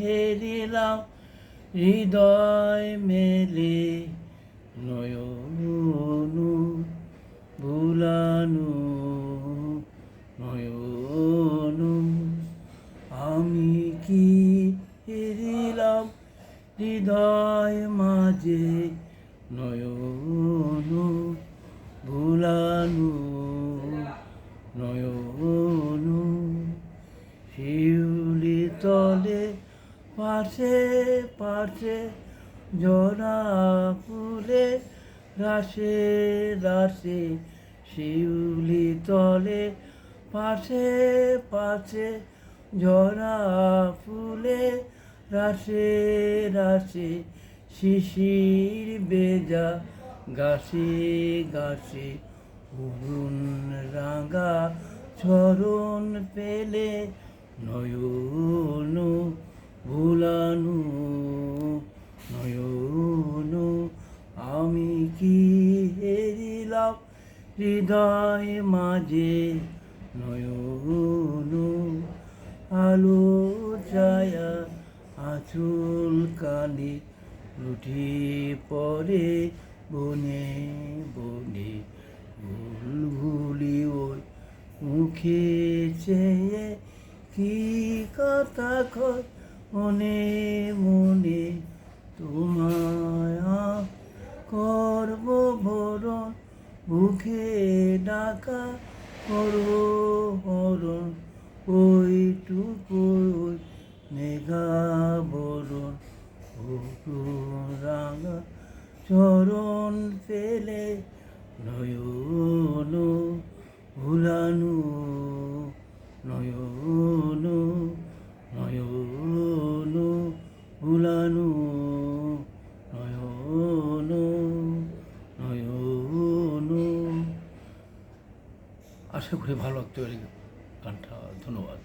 হেরিলাম হৃদয় মেলে নয়নু ভুলানো নয়নু আমি কি হেরিলাম হৃদয় মাঝে নয়নু ভুলানো নয়নু শিউলি তলে পাশে পাশে জরা ফুলে রাশে রাশে শিউলি তলে পাশে পাশে জরা ফুলে রাশে রাশে শিশির বেজা গাছে গাছে অরুণ রাঙা চরণ পেলে নয়নু ভুলানো নয়নু আমি কি হেরিলাম হৃদয় মাঝে নয়নু আলো ছায়া আঁচল কালি লুটি পরে বনে বনে ভুলভুলি ওই মুখে চেয়ে কি কথা কয় মনে মনে তোমায় করব ভরণ বুকে ডাকা করো হরণ ওইটুকু মেঘা বরণ রাঙা চরণ পেলে নয়নু ভুলানো নয়নু নয়নু ভুলানো নয়নু নয়নু। আশা করি ভালো লাগতে পারে গানটা। ধন্যবাদ।